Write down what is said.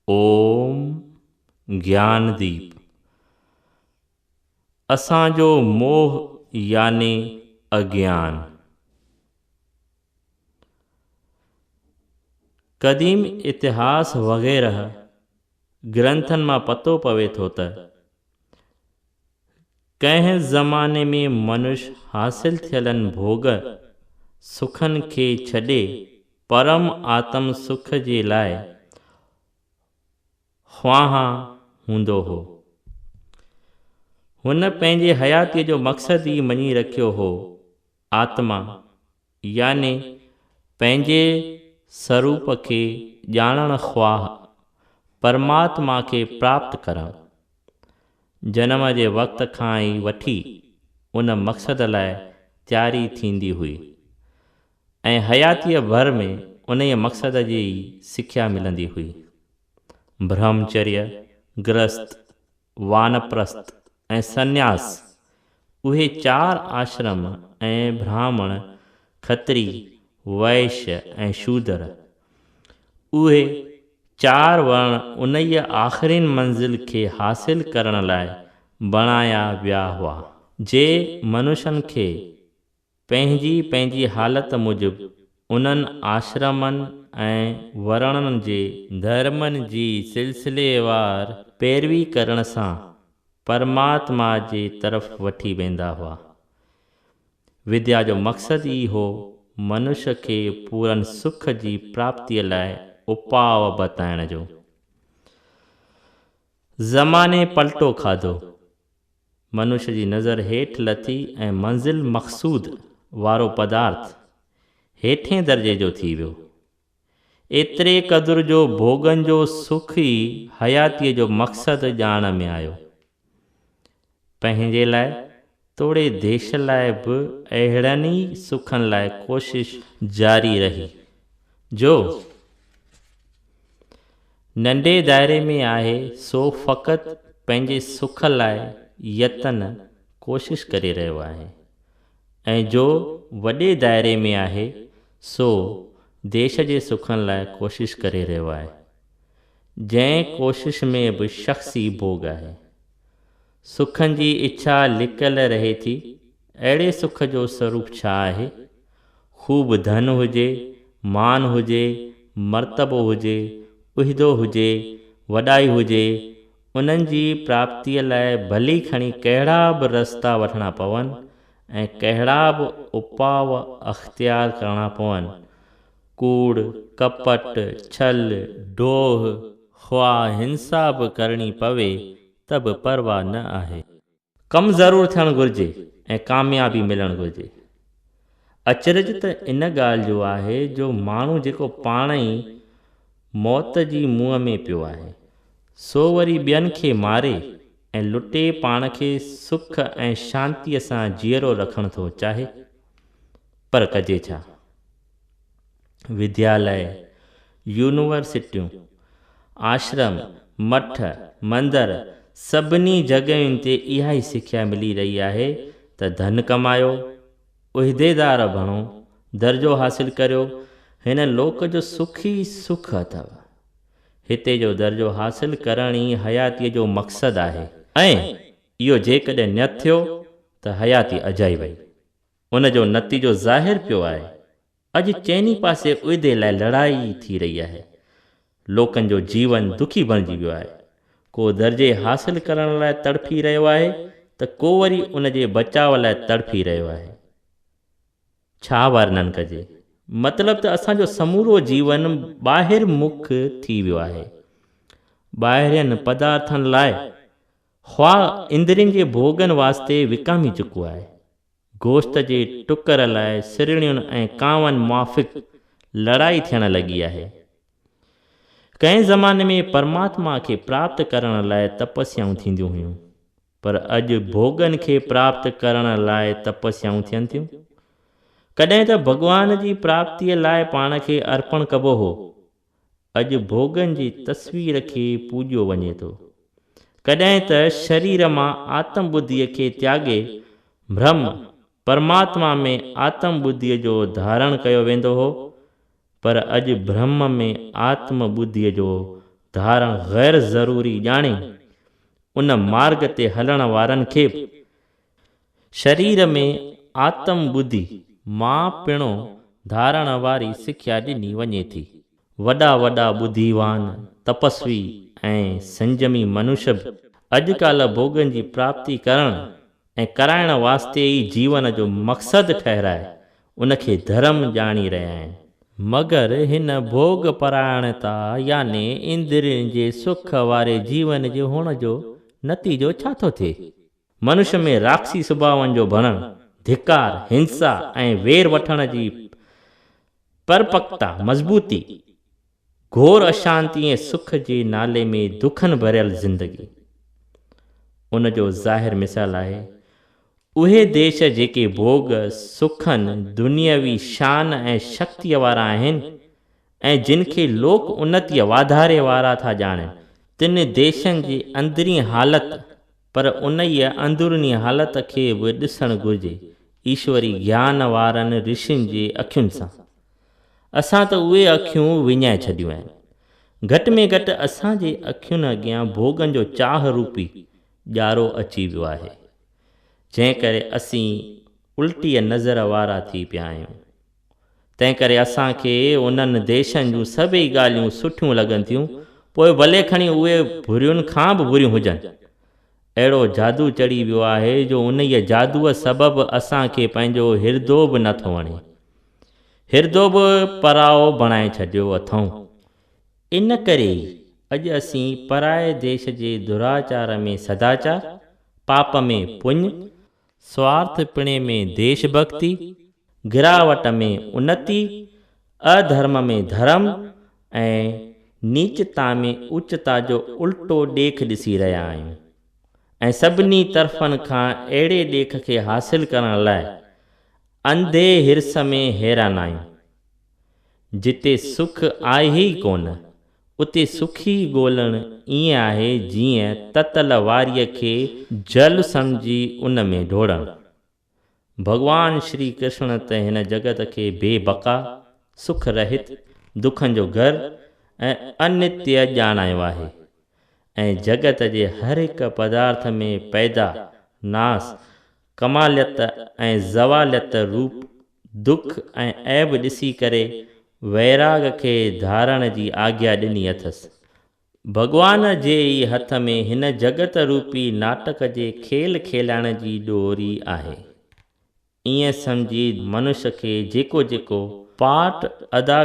ओम ज्ञानदीप। असांजो मोह यानी अज्ञान। क़दीम इतिहास वग़ैरह ग्रंथनि मां पतो पवे थो त कंहिं ज़माने में मनुष्य हासिल थियलनि भोग सुखनि खे छॾे परम आत्म सुख जे लाइ ख़्वाहां हूंदो हो। हुन पंहिंजे हयातीअ जो मक़सदु ई मञी रखियो हो आत्मा याने पंहिंजे स्वरूप खे ॼाणण ख़्वाह परमात्मा खे प्राप्त करणु। जनम जे वक़्त खां ई वठी उन मक़सद लाइ तयारी थींदी हुई ऐं हयातीअ भर में उन मक़सद जी सिख्या मिलंदी हुई। ब्रह्मचर्य, गृहस्थ, वानप्रस्थ ऐं सन्यास, उहे 4 आश्रम ऐं ब्राह्मण, खत्री, वैश्य ऐं शूद्र, उहे 4 वर्ण उन आख़िरीन मंज़िल खे हासिल करण लाइ बणाया विया हुआ। जे मनुष्यनि खे पंहिंजी पंहिंजी हालत मूजिबि उन्हनि आश्रमनि ऐं वर्णनि जे धर्मनि जी सिलसिलेवार पैरवी करण सां परमात्मा जे तरफ़ वठी वेंदा हुआ। विद्या जो मक़सदु ई हो मनुष्य खे पूरन सुख जी प्राप्तिअ लाइ उपाव बताइण जो। ज़माने पलटो खाधो, मनुष्य जी नज़र हेठि लथी ऐं मंज़िल मक़सूद वारो पदार्थ हेठें दर्जे जो थी वियो। एतिरे क़दुरु जो भोगनि जो सुख ई हयातीअ जो मक़सदु ॼाण में आयो। पंहिंजे लाइ तोड़े देश लाइ बि अहिड़नि ई सुखनि लाइ कोशिश जारी रही। जो नंढे दायरे में आहे सो फ़क़ति पंहिंजे सुख लाइ यतन कोशिश करे रहियो आहे ऐं जो वॾे दायरे में आहे सो देश जे सुखनि लाइ कोशिश करे रहियो आहे। जंहिं कोशिश में बि शख़्सी भोग आहे। सुखनि जी इच्छा लिकियल रहे थी। अहिड़े सुख जो स्वरूप छा आहे? ख़ूब धन हुजे, मान हुजे, मर्तबो हुजे, उहिदो हुजे, वॾाई हुजे, उन्हनि जी प्राप्तिअ लाइ भली खणी कहिड़ा बि रस्ता वठणा पवनि ऐं कहिड़ा बि उपाव अख़्तियार करणा पवनि। कूड़, कपट, छल, डोह, ख़्वाह, हिंसा बि करणी पवे त बि परवाह न आहे। कमु ज़रूरु थियणु घुरिजे ऐं कामयाबी मिलणु घुरिजे। अचरज त इन ॻाल्हि जो आहे जो माण्हू जेको पाण ई मौत जी मुंहं में पियो आहे सो वरी ॿियनि खे मारे ऐं लुटे पाण खे सुख ऐं शांतीअ सां जीअरो रखणु थो चाहे। पर कजे छा? विद्यालय, यूनिवर्सिटियूं, आश्रम, मठ, मंदर, सभिनी जॻहियुनि ते इहा ई सिख्या मिली रही आहे त धन कमायो, उहिदेदार बणो, दर्जो हासिल करियो, हिन लोक जो सुख ई सुख अथव। हिते जो दर्जो हासिल करण ई हयातीअ जो मक़सदु आहे ऐं इहो जेकॾहिं न थियो त हयाती अजाई वई। उन जो नतीजो ज़ाहिर पियो आहे। अॼु चइनी पासे उहिदे लाइ लड़ाई थी रही आहे। लोकनि जो जीवन दुखी बणिजी वियो आहे। को दर्जे हासिल करण लाइ तड़फी रहियो आहे त को वरी उन जे बचाव लाइ तड़फी रहियो आहे। छा वर्णन कजे? मतिलबु त असांजो समूरो जीवन ॿाहिरि मुख थी वियो आहे। ॿाहिरियनि पदार्थनि लाइ ख़्वाह इंद्रियनि जे भोगनि वास्ते विकामी चुको आहे। गोश्त जे टुकर लाइ सिरड़ियुनि ऐं कांवनि मुआफ़िक़ लड़ाई थियण लॻी आहे। कंहिं ज़माने में परमात्मा खे प्राप्त करण लाइ तपस्याऊं थींदियूं हुयूं, पर अॼु भोगनि खे प्राप्त करण लाइ तपस्याऊं थियनि थियूं। कॾहिं त भॻवान जी प्राप्तिअ लाइ पाण खे अर्पण कबो हो। अॼु भोगनि जी तस्वीर खे पूॼियो वञे थो। कॾहिं त शरीर मां आत्म बुद्धीअ खे त्यागे ब्रह्म परमात्मा में आत्म बुद्धीअ जो धारण कयो वेंदो हो, पर अॼु ब्रह्म में आत्म बुद्धीअ जो धारण ग़ैर ज़रूरी ॼाणे उन मार्ग ते हलण वारनि खे शरीर में आत्म बुद्धि मां पिणो धारण वारी सिख्या ॾिनी वञे थी। वॾा वॾा बुद्धिवान तपस्वी ऐं संजमी मनुष्य बि अॼुकल्ह भोगनि जी प्राप्ति करण ऐं कराइण वास्ते ई जीवन जो मक़सदु ठहिराए उनखे धर्म ॼाणी रहिया आहिनि। मगर हिन भोग परायणता याने इंद्रियनि जे सुख वारे जीवन जे हुअण जो नतीजो छा थो थिए? मनुष्य में राक्षसी स्वभावनि जो भरणु, धिकार, हिंसा ऐं वेर वठण जी परपक्ता मज़बूती, घोर अशांति ऐं सुख जे नाले में दुखनि भरियल ज़िंदगी। उन जो ज़ाहिर मिसाल आहे उहे देश जेके भोग सुखनि दुनियावी शान ऐं शक्तिअ वारा आहिनि ऐं जिन खे लोक उन्नतीअ वाधारे वारा था ॼाणनि। तिन देशनि जी अंदरी हालति पर उन ई अंदरूनी हालति खे बि ॾिसणु घुरिजे ईश्वरी ज्ञान वारनि ऋषियुनि जे अखियुनि सां। असां त उहे अखियूं विञाए छॾियूं आहिनि। घटि में घटि असांजे अखियुनि अॻियां भोगनि जो चाह रूपी ॼारो अची वियो आहे, जंहिं करे असीं उल्टीअ नज़र वारा थी पिया आहियूं। तंहिं करे असांखे उन्हनि देशनि जूं सभई ॻाल्हियूं सुठियूं लॻनि थियूं, पोइ भले खणी उहे बुरियुनि खां बि बुरियूं हुजनि। अहिड़ो जादू चढ़ी वियो आहे जो उन ई जादूअ सबबि असांखे पंहिंजो हिरदो बि नथो वणे, हिरदो बि पराओ बणाए छॾियो अथऊं। इन करे अॼु असीं पराए देश जे दुराचार में सदाचार, पाप में पुण्य, स्वार्थपणे में देशभक्ति, गिरावट में उन्नति, अधर्म में धर्म ऐं नीचता में उच्चता जो उल्टो ॾेख ॾिसी रहिया आहियूं। ऐं सभिनी तरफ़नि खां अहिड़े ॾेख खे हासिल करण लाइ अंधे हिर्स में हैरान आहियूं। जिते सुख आहे ई कोन उते सुखी ॻोल्हणु ईअं आहे जीअं ततल वारीअ खे जल सम्झी उन में ढोड़णु। भॻवान श्री कृष्ण त हिन जगत खे बेबका, सुख रहित, दुखनि जो घर ऐं अनित्य ॼाणायो आहे ऐं जगत जे हर हिकु पदार्थ में पैदा, नास, कमालियत ऐं ज़वालियत रूप दुख ऐं ऐब ॾिसी करे वैराग खे धारण जी आज्ञा ॾिनी अथसि। भॻवान जे ई हथ में हिन जगत रूपी नाटक जे खेल खेलाइण जी ॾोरी आहे। ईअं सम्झी मनुष्य खे जेको जेको पार्ट अदा